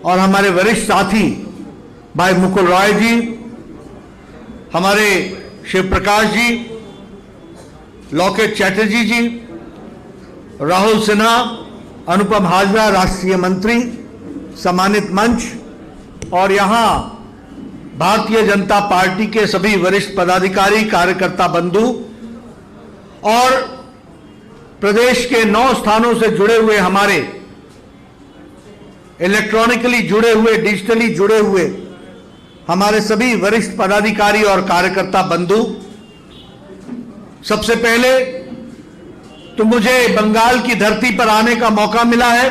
और हमारे वरिष्ठ साथी भाई मुकुल रॉय जी, हमारे शिव प्रकाश जी, लोकेट चैटर्जी जी, राहुल सिन्हा, अनुपम हाजरा राष्ट्रीय मंत्री, सम्मानित मंच और यहां भारतीय जनता पार्टी के सभी वरिष्ठ पदाधिकारी, कार्यकर्ता बंधु और प्रदेश के 9 स्थानों से जुड़े हुए हमारे इलेक्ट्रॉनिकली जुड़े हुए, डिजिटली जुड़े हुए हमारे सभी वरिष्ठ पदाधिकारी और कार्यकर्ता बंधु, सबसे पहले तो मुझे बंगाल की धरती पर आने का मौका मिला है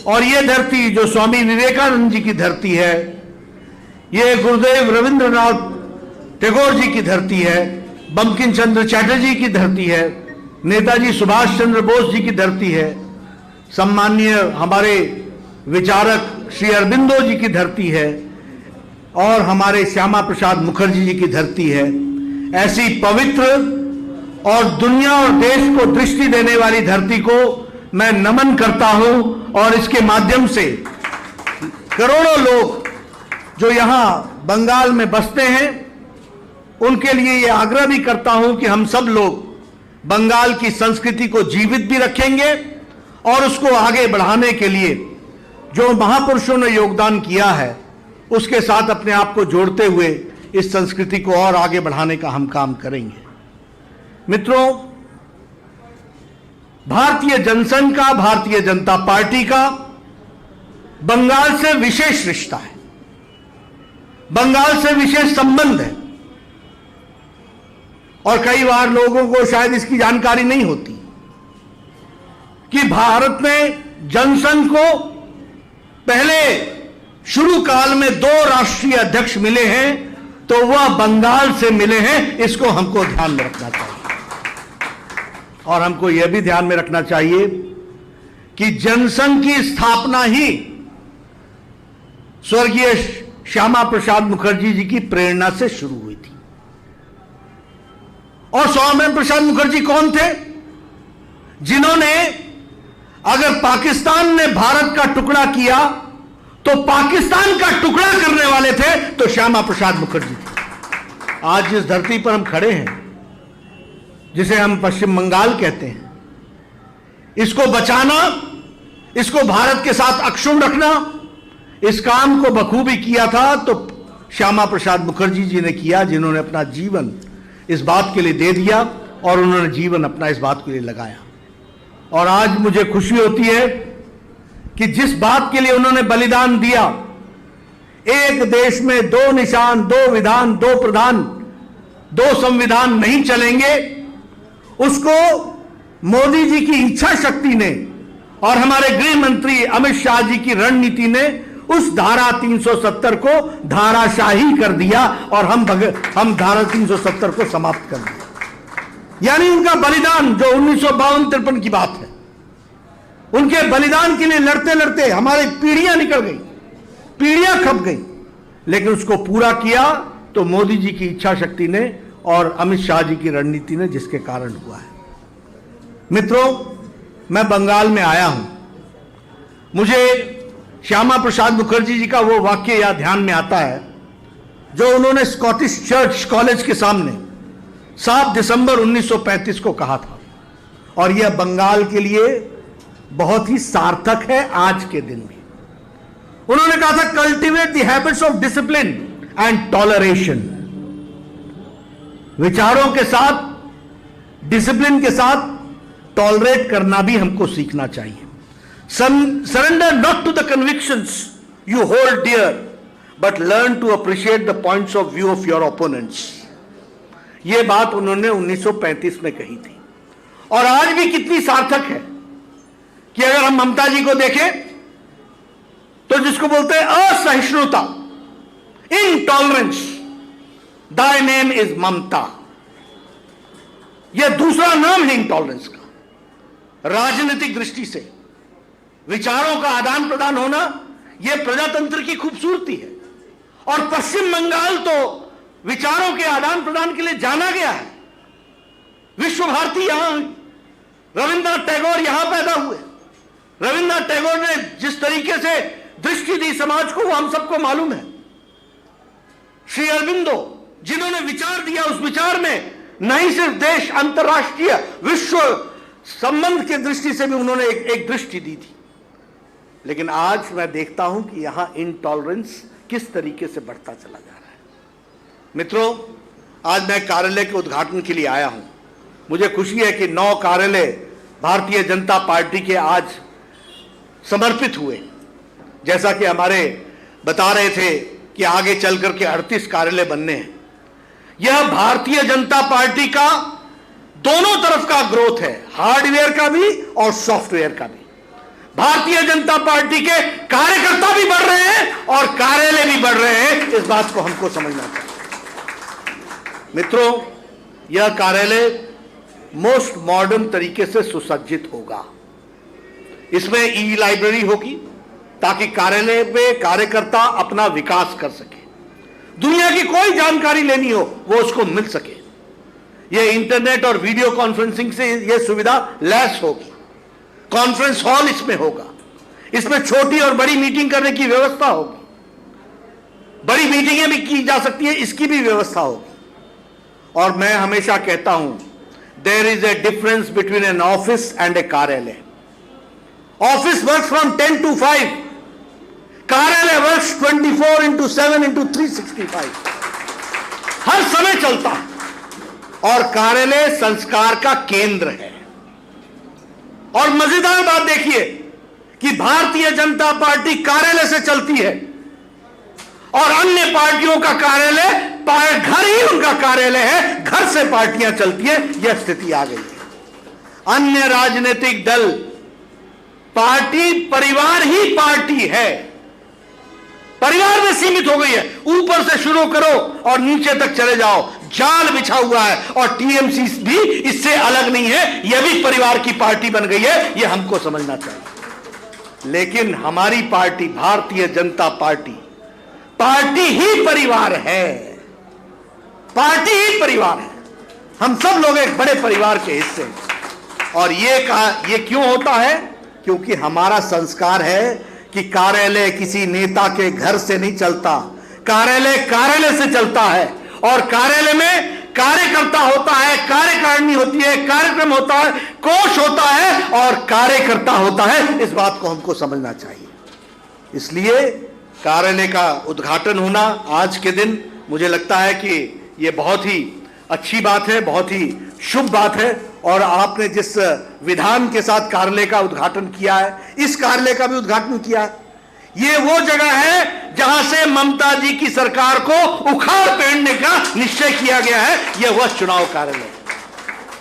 और यह धरती जो स्वामी विवेकानंद जी की धरती है, यह गुरुदेव रविंद्रनाथ टैगोर जी की धरती है, बंकिम चंद्र चटर्जी की धरती है, नेताजी सुभाष चंद्र बोस जी की धरती है, सम्माननीय हमारे विचारक श्री अरबिंदो जी की धरती है और हमारे श्यामा प्रसाद मुखर्जी जी की धरती है। ऐसी पवित्र और दुनिया और देश को दृष्टि देने वाली धरती को मैं नमन करता हूं और इसके माध्यम से करोड़ों लोग जो यहां बंगाल में बसते हैं उनके लिए यह आग्रह भी करता हूं कि हम सब लोग बंगाल की संस्कृति को जीवित भी रखेंगे और उसको आगे बढ़ाने के लिए जो महापुरुषों ने योगदान किया है उसके साथ अपने आप को जोड़ते हुए इस संस्कृति को और आगे बढ़ाने का हम काम करेंगे। मित्रों, भारतीय जनसंघ का, भारतीय जनता पार्टी का बंगाल से विशेष रिश्ता है, बंगाल से विशेष संबंध है और कई बार लोगों को शायद इसकी जानकारी नहीं होती कि भारत में जनसंघ को पहले शुरू काल में 2 राष्ट्रीय अध्यक्ष मिले हैं तो वह बंगाल से मिले हैं। इसको हमको ध्यान में रखना चाहिए और हमको यह भी ध्यान में रखना चाहिए कि जनसंघ की स्थापना ही स्वर्गीय श्यामा प्रसाद मुखर्जी जी की प्रेरणा से शुरू हुई थी। और श्यामा प्रसाद मुखर्जी कौन थे? जिन्होंने, अगर पाकिस्तान ने भारत का टुकड़ा किया तो पाकिस्तान का टुकड़ा करने वाले थे तो श्यामा प्रसाद मुखर्जी थे। आज जिस धरती पर हम खड़े हैं, जिसे हम पश्चिम बंगाल कहते हैं, इसको बचाना, इसको भारत के साथ अक्षुण्ण रखना, इस काम को बखूबी किया था तो श्यामा प्रसाद मुखर्जी जी ने किया, जिन्होंने अपना जीवन इस बात के लिए दे दिया और उन्होंने जीवन अपना इस बात के लिए लगाया। और आज मुझे खुशी होती है कि जिस बात के लिए उन्होंने बलिदान दिया, एक देश में 2 निशान, 2 विधान, 2 प्रधान, 2 संविधान नहीं चलेंगे, उसको मोदी जी की इच्छा शक्ति ने और हमारे गृह मंत्री अमित शाह जी की रणनीति ने उस धारा 370 को धाराशाही कर दिया और हम धारा 370 को समाप्त कर दिया। यानी उनका बलिदान जो 1952-53 की बात है, उनके बलिदान के लिए लड़ते लड़ते हमारी पीढ़ियां निकल गई, पीढ़ियां खप गई, लेकिन उसको पूरा किया तो मोदी जी की इच्छा शक्ति ने और अमित शाह जी की रणनीति ने, जिसके कारण हुआ है। मित्रों, मैं बंगाल में आया हूं, मुझे श्यामा प्रसाद मुखर्जी जी का वो वाक्य याद ध्यान में आता है जो उन्होंने स्कॉटिश चर्च कॉलेज के सामने 7 दिसंबर 1935 को कहा था और यह बंगाल के लिए बहुत ही सार्थक है आज के दिन भी। उन्होंने कहा था, cultivate the habits of discipline and toleration. विचारों के साथ, डिसिप्लिन के साथ टॉलरेट करना भी हमको सीखना चाहिए। Surrender not to the convictions you hold dear but learn to appreciate the points of view of your opponents. यह बात उन्होंने 1935 में कही थी और आज भी कितनी सार्थक है कि अगर हम ममता जी को देखें तो जिसको बोलते हैं असहिष्णुता, इनटॉलरेंस, दाय नेम इज ममता, यह दूसरा नाम है इनटॉलरेंस का। राजनीतिक दृष्टि से विचारों का आदान प्रदान होना यह प्रजातंत्र की खूबसूरती है और पश्चिम बंगाल तो विचारों के आदान प्रदान के लिए जाना गया है। विश्व भारती यहां, रविंद्रनाथ टैगोर यहां पैदा हुए। रविंद्रनाथ टैगोर ने जिस तरीके से दृष्टि दी समाज को वो हम सबको मालूम है। श्री अरबिंदो जिन्होंने विचार दिया, उस विचार में न ही सिर्फ देश, अंतर्राष्ट्रीय विश्व संबंध की दृष्टि से भी उन्होंने एक दृष्टि दी थी। लेकिन आज मैं देखता हूं कि यहां इनटॉलरेंस किस तरीके से बढ़ता चला जा रहा है। मित्रों, आज मैं कार्यालय के उद्घाटन के लिए आया हूं। मुझे खुशी है कि 9 कार्यालय भारतीय जनता पार्टी के आज समर्पित हुए। जैसा कि हमारे बता रहे थे कि आगे चल करके 38 कार्यालय बनने हैं। यह भारतीय जनता पार्टी का दोनों तरफ का ग्रोथ है, हार्डवेयर का भी और सॉफ्टवेयर का भी। भारतीय जनता पार्टी के कार्यकर्ता भी बढ़ रहे हैं और कार्यालय भी बढ़ रहे हैं, इस बात को हमको समझना चाहिए। मित्रों, यह कार्यालय मोस्ट मॉडर्न तरीके से सुसज्जित होगा। इसमें ई लाइब्रेरी होगी ताकि कार्यालय में कार्यकर्ता अपना विकास कर सके, दुनिया की कोई जानकारी लेनी हो वो उसको मिल सके। यह इंटरनेट और वीडियो कॉन्फ्रेंसिंग से यह सुविधा लैस होगी। कॉन्फ्रेंस हॉल इसमें होगा, इसमें छोटी और बड़ी मीटिंग करने की व्यवस्था होगी, बड़ी मीटिंगें भी की जा सकती है, इसकी भी व्यवस्था होगी। और मैं हमेशा कहता हूं, there is a difference between an office and a कार्यालय। ऑफिस वर्क्स फ्रॉम 10 to 5, कार्यालय वर्क्स 24/7/365, हर समय चलता है। और कार्यालय संस्कार का केंद्र है। और मजेदार बात देखिए कि भारतीय जनता पार्टी कार्यालय से चलती है और अन्य पार्टियों का कार्यालय घर ही उनका कार्यालय है, घर से पार्टियां चलती है। यह स्थिति आ गई है। अन्य राजनीतिक दल पार्टी परिवार ही पार्टी है, परिवार में सीमित हो गई है। ऊपर से शुरू करो और नीचे तक चले जाओ, जाल बिछा हुआ है। और टीएमसी भी इससे अलग नहीं है, यह भी परिवार की पार्टी बन गई है, यह हमको समझना चाहिए। लेकिन हमारी party Bharatiya Janata party, party ही परिवार है, पार्टी ही परिवार है। हम सब लोग एक बड़े परिवार के हिस्से हैं। और ये क्यों होता है? क्योंकि हमारा संस्कार है कि कार्यालय किसी नेता के घर से नहीं चलता, कार्यालय कार्यालय से चलता है। और कार्यालय में कार्यकर्ता होता है, कार्यकारिणी होती है, कार्यक्रम होता है, कोष होता है और कार्यकर्ता होता है। इस बात को हमको समझना चाहिए। इसलिए कार्यालय का उद्घाटन होना आज के दिन, मुझे लगता है कि यह बहुत ही अच्छी बात है, बहुत ही शुभ बात है। और आपने जिस विधान के साथ कार्यालय का उद्घाटन किया है, इस कार्यालय का भी उद्घाटन किया है। ये वो जगह है जहां से ममता जी की सरकार को उखाड़ फेंकने का निश्चय किया गया है। यह वह चुनाव कार्यालय।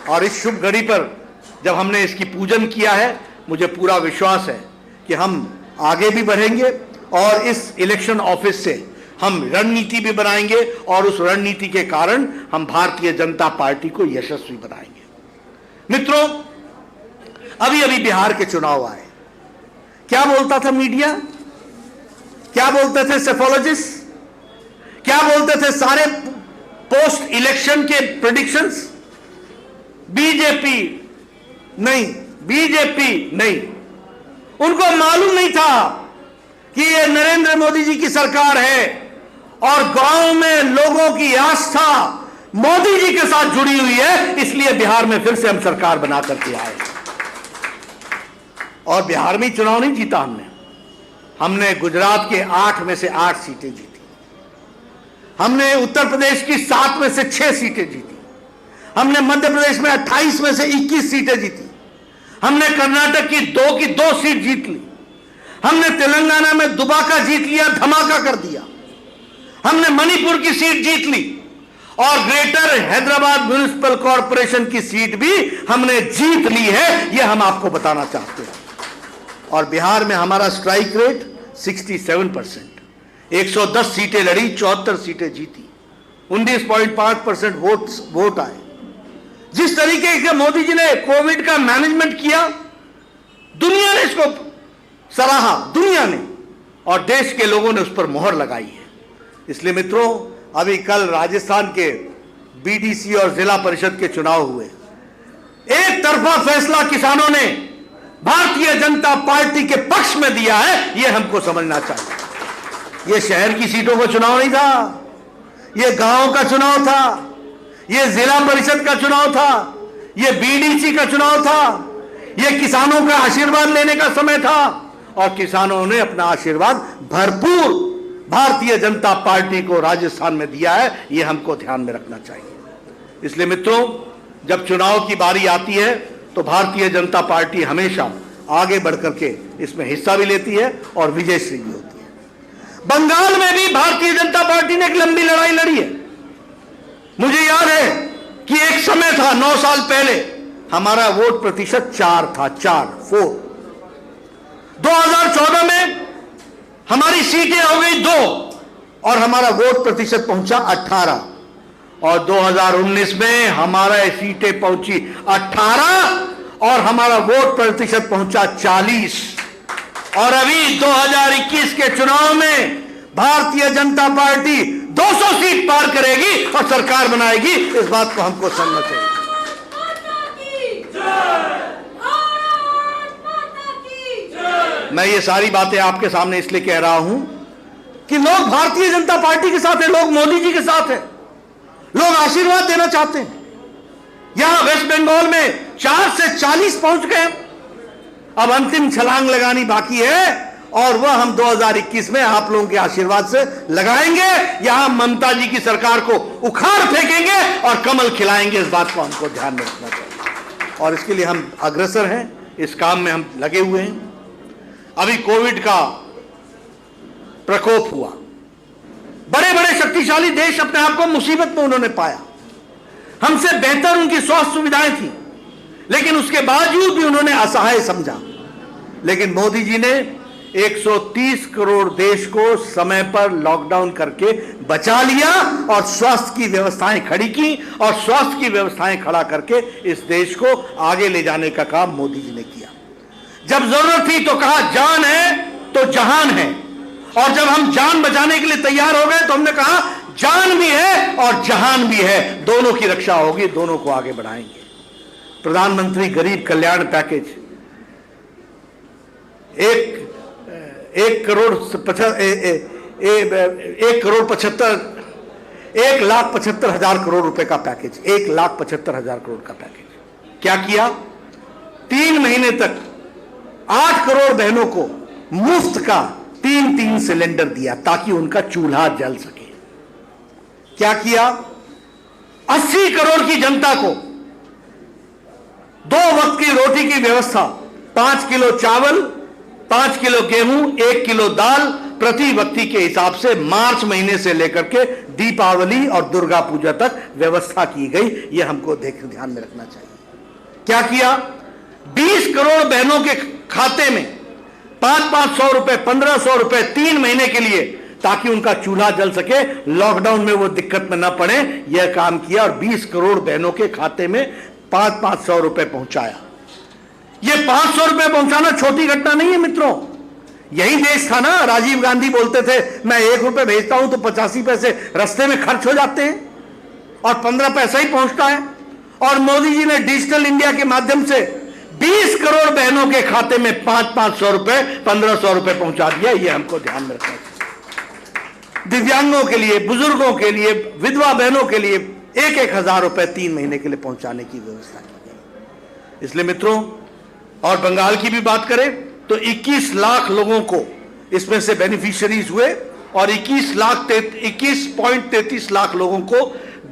और इस शुभ घड़ी पर जब हमने इसकी पूजन किया है, मुझे पूरा विश्वास है कि हम आगे भी बढ़ेंगे और इस इलेक्शन ऑफिस से हम रणनीति भी बनाएंगे और उस रणनीति के कारण हम भारतीय जनता पार्टी को यशस्वी बनाएंगे। मित्रों, अभी अभी बिहार के चुनाव आए। क्या बोलता था मीडिया, क्या बोलते थे सेफोलॉजिस्ट, क्या बोलते थे सारे पोस्ट इलेक्शन के प्रेडिक्शंस? बीजेपी नहीं, बीजेपी नहीं। उनको मालूम नहीं था कि ये नरेंद्र मोदी जी की सरकार है और गांव में लोगों की आस्था मोदी जी के साथ जुड़ी हुई है। इसलिए बिहार में फिर से हम सरकार बना करके आए। और बिहार में चुनाव नहीं जीता हमने गुजरात के 8 में से 8 सीटें जीती, हमने उत्तर प्रदेश की 7 में से 6 सीटें जीती, हमने मध्य प्रदेश में 28 में से 21 सीटें जीती, हमने कर्नाटक की 2 सीट जीत ली, हमने तेलंगाना में दुबाका जीत लिया, धमाका कर दिया, हमने मणिपुर की सीट जीत ली और ग्रेटर हैदराबाद म्युनिसिपल कॉरपोरेशन की सीट भी हमने जीत ली है। यह हम आपको बताना चाहते हैं। और बिहार में हमारा स्ट्राइक रेट 67%, 110 सीटें लड़ी, 74 सीटें जीती, 19.5% वोट आए। जिस तरीके से मोदी जी ने कोविड का मैनेजमेंट किया, दुनिया ने इसको सराहा, दुनिया ने, और देश के लोगों ने उस पर मोहर लगाई है। इसलिए मित्रों, अभी कल राजस्थान के बीडीसी और जिला परिषद के चुनाव हुए। एक तरफा फैसला किसानों ने भारतीय जनता पार्टी के पक्ष में दिया है, यह हमको समझना चाहिए। यह शहर की सीटों का चुनाव नहीं था, यह गांव का चुनाव था, यह जिला परिषद का चुनाव था, यह बीडीसी का चुनाव था, यह किसानों का आशीर्वाद लेने का समय था और किसानों ने अपना आशीर्वाद भरपूर भारतीय जनता पार्टी को राजस्थान में दिया है, यह हमको ध्यान में रखना चाहिए। इसलिए मित्रों, जब चुनाव की बारी आती है तो भारतीय जनता पार्टी हमेशा आगे बढ़कर के इसमें हिस्सा भी लेती है और विजयश्री भी होती है। बंगाल में भी भारतीय जनता पार्टी ने एक लंबी लड़ाई लड़ी है। मुझे याद है कि एक समय था 9 साल पहले हमारा वोट प्रतिशत 4 था, 4 2014 में हमारी सीटें हो गई 2 और हमारा वोट प्रतिशत पहुंचा 18 और 2019 में हमारा सीटें पहुंची 18 और हमारा वोट प्रतिशत पहुंचा 40 और अभी 2021 के चुनाव में भारतीय जनता पार्टी 200 सीट पार करेगी और सरकार बनाएगी। इस बात को हमको समझना चाहिए। मैं ये सारी बातें आपके सामने इसलिए कह रहा हूं कि लोग भारतीय जनता पार्टी के साथ हैं, लोग मोदी जी के साथ हैं, लोग आशीर्वाद देना चाहते हैं। यहां वेस्ट बंगाल में 4 से 40 पहुंच गए, अब अंतिम छलांग लगानी बाकी है और वह हम 2021 में आप लोगों के आशीर्वाद से लगाएंगे। यहां ममता जी की सरकार को उखाड़ फेंकेंगे और कमल खिलाएंगे। इस बात को हमको ध्यान में रखना चाहिए और इसके लिए हम अग्रसर हैं, इस काम में हम लगे हुए हैं। अभी कोविड का प्रकोप हुआ, बड़े बड़े शक्तिशाली देश अपने आप को मुसीबत में उन्होंने पाया, हमसे बेहतर उनकी स्वास्थ्य सुविधाएं थी, लेकिन उसके बावजूद भी उन्होंने असहाय समझा। लेकिन मोदी जी ने 130 करोड़ देश को समय पर लॉकडाउन करके बचा लिया और स्वास्थ्य की व्यवस्थाएं खड़ी की और स्वास्थ्य की व्यवस्थाएं खड़ा करके इस देश को आगे ले जाने का काम मोदी जी ने किया। जब जरूरत थी तो कहा जान है तो जहान है, और जब हम जान बचाने के लिए तैयार हो गए तो हमने कहा जान भी है और जहान भी है, दोनों की रक्षा होगी, दोनों को आगे बढ़ाएंगे। प्रधानमंत्री गरीब कल्याण पैकेज 1 करोड़ 1,75,000 करोड़ रुपए का पैकेज, 1,75,000 करोड़ का पैकेज। क्या किया? 3 महीने तक 8 करोड़ बहनों को मुफ्त का 3 सिलेंडर दिया ताकि उनका चूल्हा जल सके। क्या किया? 80 करोड़ की जनता को 2 वक्त की रोटी की व्यवस्था, 5 किलो चावल, 5 किलो गेहूं, 1 किलो दाल प्रति व्यक्ति के हिसाब से मार्च महीने से लेकर के दीपावली और दुर्गा पूजा तक व्यवस्था की गई। यह हमको ध्यान में रखना चाहिए। क्या किया? 20 करोड़ बहनों के खाते में 500 रुपए, 1500 रुपए 3 महीने के लिए, ताकि उनका चूल्हा जल सके, लॉकडाउन में वो दिक्कत में न पड़े, यह काम किया और 20 करोड़ बहनों के खाते में 500 रुपए पहुंचाया। यह 500 रुपए पहुंचाना छोटी घटना नहीं है मित्रों। यही देश था ना, राजीव गांधी बोलते थे मैं 1 रुपए भेजता हूं तो 85 पैसे रास्ते में खर्च हो जाते हैं और 15 पैसा ही पहुंचता है। और मोदी जी ने डिजिटल इंडिया के माध्यम से 20 करोड़ बहनों के खाते में 500 रुपए, 1500 रुपए पहुंचा दिया। यह हमको ध्यान में रखना चाहिए। दिव्यांगों के लिए, बुजुर्गों के लिए, विधवा बहनों के लिए 1-1 हजार रुपए 3 महीने के लिए पहुंचाने की व्यवस्था की गई। इसलिए मित्रों, और बंगाल की भी बात करें तो 21 लाख लोगों को इसमें से बेनिफिशियरीज हुए और 21.33 लाख लोगों को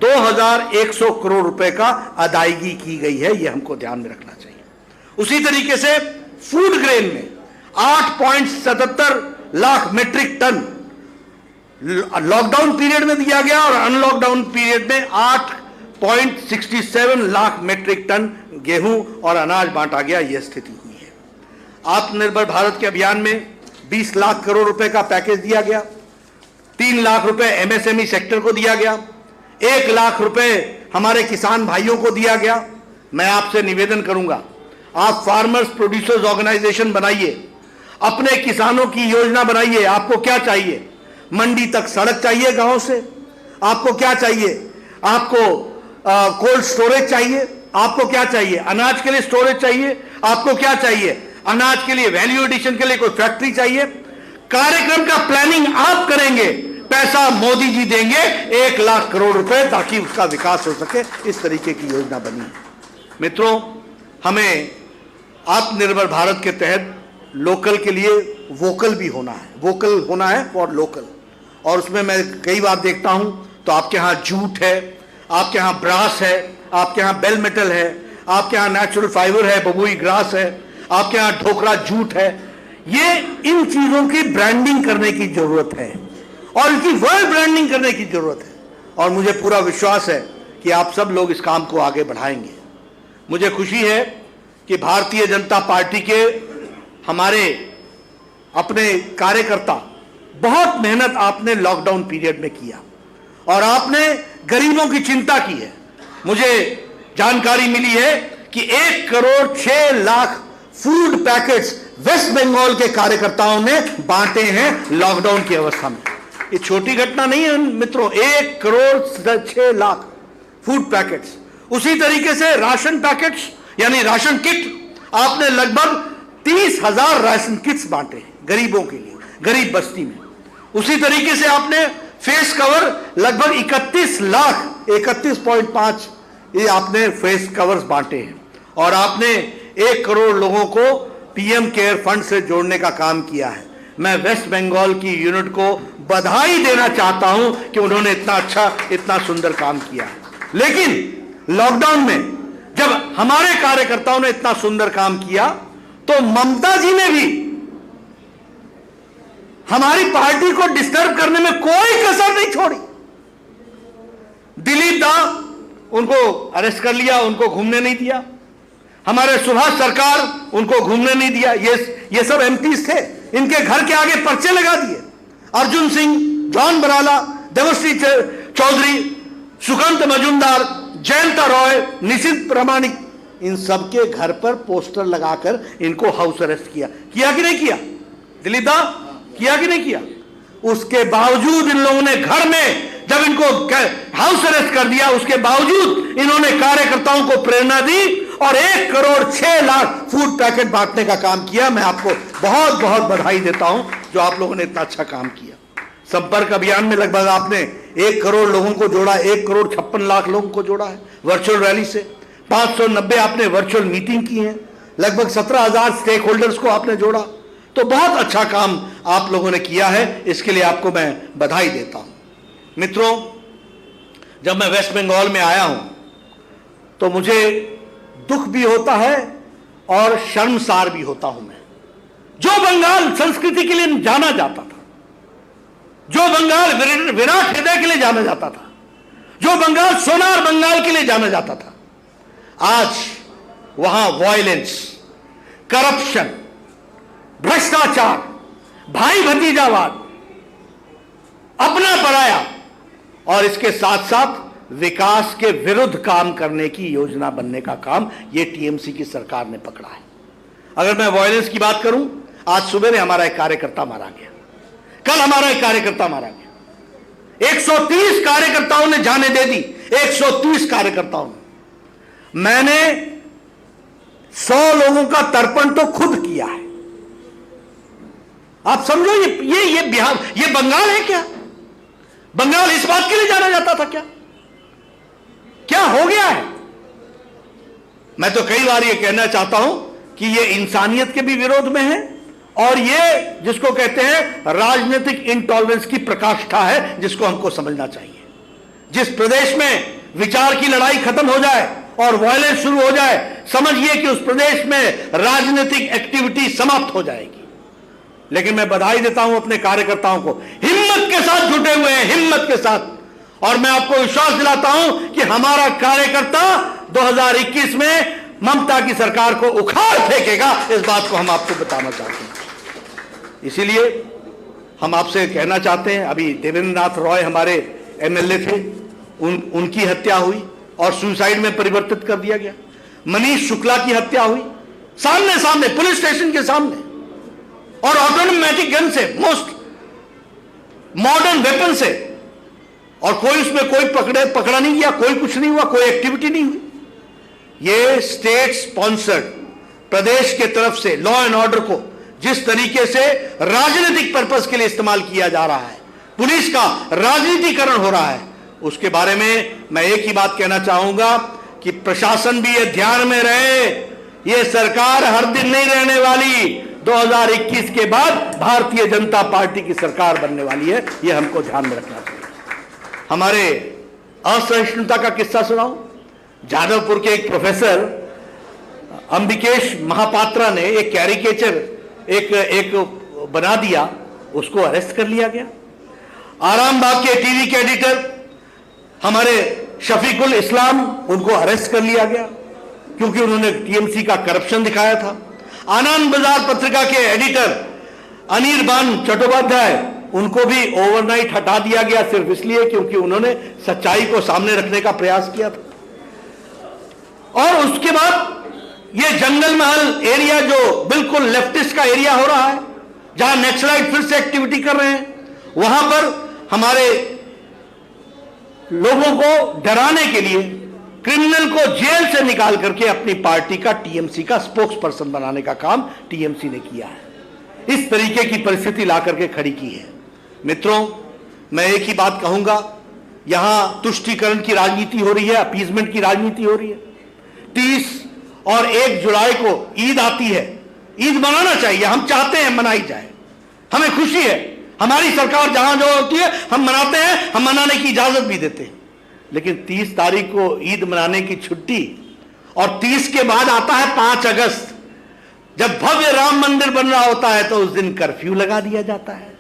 2100 करोड़ रुपए का अदायगी की गई है। यह हमको ध्यान में रखना चाहिए। उसी तरीके से फूड ग्रेन में 8.77 lakh metric ton lockdown period में दिया गया और अनलॉकडाउन पीरियड में 8.67 लाख मीट्रिक टन गेहूं और अनाज बांटा गया। यह स्थिति हुई है। आत्मनिर्भर भारत के अभियान में 20 लाख करोड़ रुपए का पैकेज दिया गया। 3 लाख रुपए एमएसएमई सेक्टर को दिया गया। 1 लाख रुपए हमारे किसान भाइयों को दिया गया। मैं आपसे निवेदन करूंगा, आप फार्मर्स प्रोड्यूसर्स ऑर्गेनाइजेशन बनाइए, अपने किसानों की योजना बनाइए। आपको क्या चाहिए? मंडी तक सड़क चाहिए गांव से। आपको क्या चाहिए? आपको कोल्ड स्टोरेज चाहिए। आपको क्या चाहिए? अनाज के लिए स्टोरेज चाहिए। आपको क्या चाहिए? अनाज के लिए वैल्यू एडिशन के लिए कोई फैक्ट्री चाहिए, कार्यक्रम का प्लानिंग आप करेंगे, पैसा मोदी जी देंगे 1 लाख करोड़ रुपए, ताकि उसका विकास हो सके। इस तरीके की योजना बनी है। मित्रों, हमें आत्मनिर्भर भारत के तहत लोकल के लिए वोकल भी होना है, वोकल होना है फॉर लोकल। और उसमें मैं कई बार देखता हूं तो आपके यहां जूट है, आपके यहां ब्रास है, आपके यहां बेल मेटल है, आपके यहां नेचुरल फाइबर है, बबुई ग्रास है, आपके यहां ढोकरा जूट है। ये इन चीजों की ब्रांडिंग करने की जरूरत है और इनकी वर्ल्ड ब्रांडिंग करने की जरूरत है। और मुझे पूरा विश्वास है कि आप सब लोग इस काम को आगे बढ़ाएंगे। मुझे खुशी है कि भारतीय जनता पार्टी के हमारे अपने कार्यकर्ता, बहुत मेहनत आपने लॉकडाउन पीरियड में किया और आपने गरीबों की चिंता की है। मुझे जानकारी मिली है कि 1 करोड़ 6 लाख फूड पैकेट्स वेस्ट बंगाल के कार्यकर्ताओं ने बांटे हैं लॉकडाउन की अवस्था में। ये छोटी घटना नहीं है मित्रों, 1 करोड़ 6 लाख फूड पैकेट्स। उसी तरीके से राशन पैकेट्स यानी राशन किट आपने लगभग 30,000 राशन किट्स बांटे हैं गरीबों के लिए, गरीब बस्ती में। उसी तरीके से आपने फेस कवर लगभग 31.5 ये आपने फेस कवर्स बांटे हैं और आपने 1 करोड़ लोगों को पीएम केयर फंड से जोड़ने का काम किया है। मैं वेस्ट बंगाल की यूनिट को बधाई देना चाहता हूं कि उन्होंने इतना अच्छा, इतना सुंदर काम किया है। लेकिन लॉकडाउन में जब हमारे कार्यकर्ताओं ने इतना सुंदर काम किया तो ममता जी ने भी हमारी पार्टी को डिस्टर्ब करने में कोई कसर नहीं छोड़ी। दिलीप दा, उनको अरेस्ट कर लिया, उनको घूमने नहीं दिया। हमारे सुभाष सरकार, उनको घूमने नहीं दिया। ये सब एमपीज थे, इनके घर के आगे पर्चे लगा दिए। अर्जुन सिंह, जॉन बराला, देवश्री चौधरी, सुकांत मजुमदार, जयंता रॉय, निशित प्रामाणिक, इन सबके घर पर पोस्टर लगाकर इनको हाउस अरेस्ट किया कि नहीं किया? दिलीप दा, किया कि नहीं किया? उसके बावजूद इन लोगों ने घर में जब इनको हाउस अरेस्ट कर दिया, उसके बावजूद इन्होंने कार्यकर्ताओं को प्रेरणा दी और 1 करोड़ 6 लाख फूड पैकेट बांटने का काम किया। मैं आपको बहुत बहुत बधाई देता हूं जो आप लोगों ने इतना अच्छा काम किया। संपर्क अभियान में लगभग आपने 1 करोड़ लोगों को जोड़ा, 1 करोड़ 56 लाख लोगों को जोड़ा है वर्चुअल रैली से। 590 आपने वर्चुअल मीटिंग की है, लगभग 17,000 स्टेक होल्डर्स को आपने जोड़ा। तो बहुत अच्छा काम आप लोगों ने किया है, इसके लिए आपको मैं बधाई देता हूं। मित्रों, जब मैं वेस्ट बंगाल में आया हूं तो मुझे दुख भी होता है और शर्मसार भी होता हूं। मैं जो बंगाल संस्कृति के लिए जाना जाता था, जो बंगाल विराट हृदय के लिए जाना जाता था, जो बंगाल सोनार बंगाल के लिए जाना जाता था, आज वहां वायलेंस, करप्शन, भ्रष्टाचार, भाई भतीजावाद, अपना पराया और इसके साथ साथ विकास के विरुद्ध काम करने की योजना बनने का काम ये टीएमसी की सरकार ने पकड़ा है। अगर मैं वायलेंस की बात करूं, आज सुबह में हमारा एक कार्यकर्ता मारा गया, कल हमारा एक कार्यकर्ता मारा गया। 130 कार्यकर्ताओं ने जाने दे दी, 130 कार्यकर्ताओं ने। मैंने 100 लोगों का तर्पण तो खुद किया है। आप समझो, ये बिहार, ये बंगाल है क्या? बंगाल इस बात के लिए जाना जाता था क्या? क्या हो गया है? मैं तो कई बार ये कहना चाहता हूं कि ये इंसानियत के भी विरोध में है और ये जिसको कहते हैं राजनीतिक इंटॉलरेंस की प्रकाष्ठा है, जिसको हमको समझना चाहिए। जिस प्रदेश में विचार की लड़ाई खत्म हो जाए और वायलेंस शुरू हो जाए, समझिए कि उस प्रदेश में राजनीतिक एक्टिविटी समाप्त हो जाएगी। लेकिन मैं बधाई देता हूं अपने कार्यकर्ताओं को, हिम्मत के साथ जुटे हुए हैं, हिम्मत के साथ। और मैं आपको विश्वास दिलाता हूं कि हमारा कार्यकर्ता 2021 में ममता की सरकार को उखाड़ फेंकेगा। इस बात को हम आपको बताना चाहते हैं। इसीलिए हम आपसे कहना चाहते हैं, अभी देवेंद्र नाथ रॉय हमारे एमएलए थे, उनकी हत्या हुई और सुसाइड में परिवर्तित कर दिया गया। मनीष शुक्ला की हत्या हुई सामने सामने पुलिस स्टेशन के सामने और ऑटोमेटिक गन से, मोस्ट मॉडर्न वेपन से, और कोई उसमें कोई पकड़ा नहीं गया, कोई कुछ नहीं हुआ, कोई एक्टिविटी नहीं हुई। ये स्टेट स्पॉन्सर्ड प्रदेश के तरफ से लॉ एंड ऑर्डर को जिस तरीके से राजनीतिक पर्पस के लिए इस्तेमाल किया जा रहा है, पुलिस का राजनीतिकरण हो रहा है, उसके बारे में मैं एक ही बात कहना चाहूंगा कि प्रशासन भी ये ध्यान में रहे, ये सरकार हर दिन नहीं रहने वाली। 2021 के बाद भारतीय जनता पार्टी की सरकार बनने वाली है, ये हमको ध्यान में रखना चाहिए। हमारे असहिष्णुता का किस्सा सुनाऊं। जादवपुर के एक प्रोफेसर अंबिकेश महापात्रा ने एक कैरिकेचर एक बना दिया, उसको अरेस्ट कर लिया गया। आरामबाग के टीवी के एडिटर हमारे शफीकुल इस्लाम, उनको अरेस्ट कर लिया गया क्योंकि उन्होंने टीएमसी का करप्शन दिखाया था। आनंद बाजार पत्रिका के एडिटर अनिर्बान चट्टोपाध्याय, उनको भी ओवरनाइट हटा दिया गया सिर्फ इसलिए क्योंकि उन्होंने सच्चाई को सामने रखने का प्रयास किया था। और उसके बाद ये जंगल महल एरिया जो बिल्कुल लेफ्टिस्ट का एरिया हो रहा है, जहां नक्सलाइट फिर से एक्टिविटी कर रहे हैं, वहां पर हमारे लोगों को डराने के लिए क्रिमिनल को जेल से निकाल करके अपनी पार्टी का, टीएमसी का स्पोक्स पर्सन बनाने का काम टीएमसी ने किया है। इस तरीके की परिस्थिति ला करके खड़ी की है। मित्रों, मैं एक ही बात कहूंगा, यहां तुष्टीकरण की राजनीति हो रही है, अपीजमेंट की राजनीति हो रही है। 30 और 1 जुलाई को ईद आती है, ईद मनाना चाहिए, हम चाहते हैं मनाई जाए, हमें खुशी है, हमारी सरकार जहां जो होती है हम मनाते हैं, हम मनाने की इजाजत भी देते हैं। लेकिन 30 तारीख को ईद मनाने की छुट्टी और 30 के बाद आता है 5 अगस्त, जब भव्य राम मंदिर बन रहा होता है, तो उस दिन कर्फ्यू लगा दिया जाता है।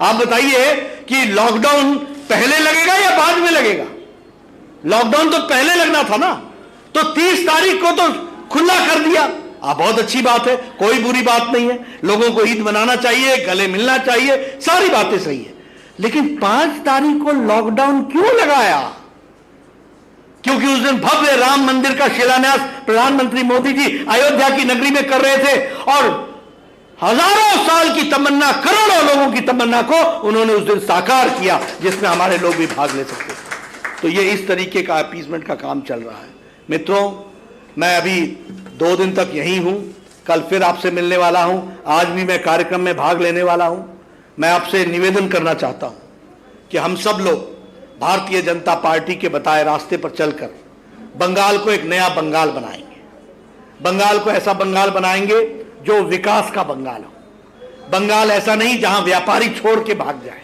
आप बताइए कि लॉकडाउन पहले लगेगा या बाद में लगेगा? लॉकडाउन तो पहले लगना था ना, तो 30 तारीख को तो खुला कर दिया। बहुत अच्छी बात है, कोई बुरी बात नहीं है, लोगों को ईद मनाना चाहिए, गले मिलना चाहिए, सारी बातें सही है। लेकिन 5 तारीख को लॉकडाउन क्यों लगाया? क्योंकि उस दिन भव्य राम मंदिर का शिलान्यास प्रधानमंत्री मोदी जी अयोध्या की नगरी में कर रहे थे और हजारों साल की तमन्ना, करोड़ों लोगों की तमन्ना को उन्होंने उस दिन साकार किया, जिसमें हमारे लोग भी भाग ले सकते थे। तो ये इस तरीके का अपीसमेंट का काम चल रहा है। मित्रों, मैं अभी 2 दिन तक यहीं हूं, कल फिर आपसे मिलने वाला हूं, आज भी मैं कार्यक्रम में भाग लेने वाला हूं। मैं आपसे निवेदन करना चाहता हूं कि हम सब लोग भारतीय जनता पार्टी के बताए रास्ते पर चलकर बंगाल को एक नया बंगाल बनाएंगे। बंगाल को ऐसा बंगाल बनाएंगे जो विकास का बंगाल हो। बंगाल ऐसा नहीं जहां व्यापारी छोड़ के भाग जाए,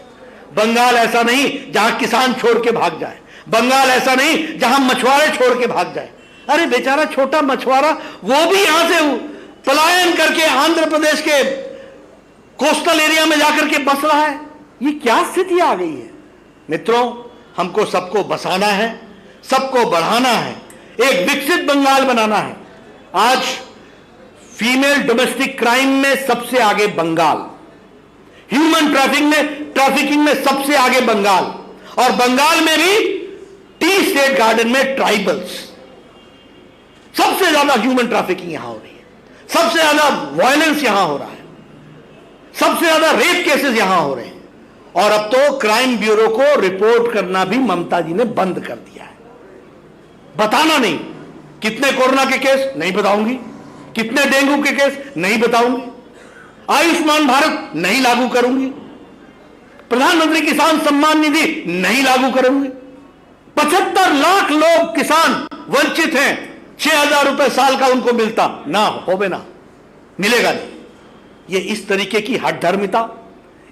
बंगाल ऐसा नहीं जहां किसान छोड़ के भाग जाए, बंगाल ऐसा नहीं जहां मछुआरे छोड़ के भाग जाए। अरे बेचारा छोटा मछुआरा, वो भी यहां से पलायन करके आंध्र प्रदेश के कोस्टल एरिया में जाकर के बस रहा है। ये क्या स्थिति आ गई है? मित्रों, हमको सबको बसाना है, सबको बढ़ाना है, एक विकसित बंगाल बनाना है। आज फीमेल डोमेस्टिक क्राइम में सबसे आगे बंगाल, ह्यूमन ट्रैफिकिंग में सबसे आगे बंगाल, और बंगाल में भी टी स्टेट गार्डन में ट्राइबल्स। सबसे ज्यादा ह्यूमन ट्रैफिकिंग यहां हो रही है, सबसे ज्यादा वायलेंस यहां हो रहा है, सबसे ज्यादा रेप केसेस यहां हो रहे हैं। और अब तो क्राइम ब्यूरो को रिपोर्ट करना भी ममता जी ने बंद कर दिया है। बताना नहीं, कितने कोरोना के केस नहीं बताऊंगी, कितने डेंगू के केस नहीं बताऊंगी, आयुष्मान भारत नहीं लागू करूंगी, प्रधानमंत्री किसान सम्मान निधि नहीं लागू करूंगी। 75 लाख लोग किसान वंचित हैं, 6,000 रुपए साल का उनको मिलता ना हो, ना मिलेगा नहीं। ये इस तरीके की हठधर्मिता,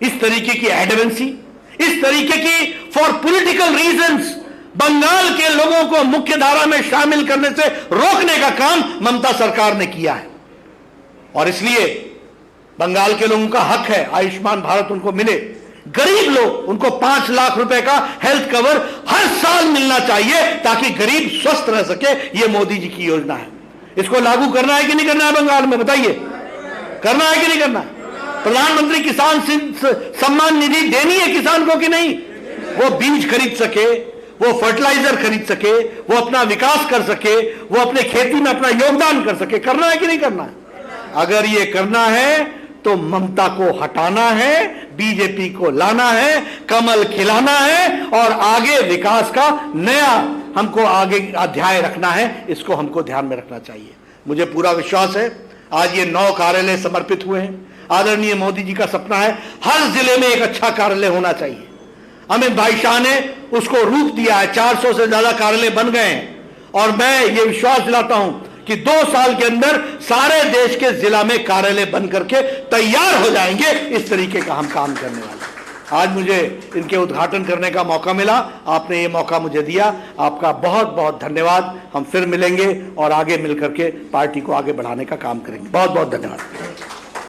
इस तरीके की एडवेंसी, इस तरीके की फॉर पॉलिटिकल रीजंस बंगाल के लोगों को मुख्य धारा में शामिल करने से रोकने का काम ममता सरकार ने किया है। और इसलिए बंगाल के लोगों का हक है आयुष्मान भारत उनको मिले। गरीब लोग, उनको 5 लाख रुपए का हेल्थ कवर हर साल मिलना चाहिए ताकि गरीब स्वस्थ रह सके। यह मोदी जी की योजना है। इसको लागू करना है कि नहीं करना है? बंगाल में बताइए, करना है कि नहीं करना है? प्रधानमंत्री किसान सम्मान निधि देनी है किसान को कि नहीं? वो बीज खरीद सके, वो फर्टिलाइजर खरीद सके, वो अपना विकास कर सके, वो अपने खेती में अपना योगदान कर सके। करना है कि नहीं करना है? अगर ये करना है तो ममता को हटाना है, बीजेपी को लाना है, कमल खिलाना है और आगे विकास का नया हमको आगे अध्याय रखना है। इसको हमको ध्यान में रखना चाहिए। मुझे पूरा विश्वास है आज ये 9 कार्यालय समर्पित हुए हैं। आदरणीय मोदी जी का सपना है हर जिले में एक अच्छा कार्यालय होना चाहिए। अमित भाई शाह ने उसको रूप दिया है, 400 से ज्यादा कार्यालय बन गए हैं और मैं ये विश्वास दिलाता हूं कि 2 साल के अंदर सारे देश के जिला में कार्यालय बन करके तैयार हो जाएंगे। इस तरीके का हम काम करने वाले हैं। आज मुझे इनके उद्घाटन करने का मौका मिला, आपने ये मौका मुझे दिया, आपका बहुत बहुत धन्यवाद। हम फिर मिलेंगे और आगे मिलकर के पार्टी को आगे बढ़ाने का काम करेंगे। बहुत बहुत धन्यवाद।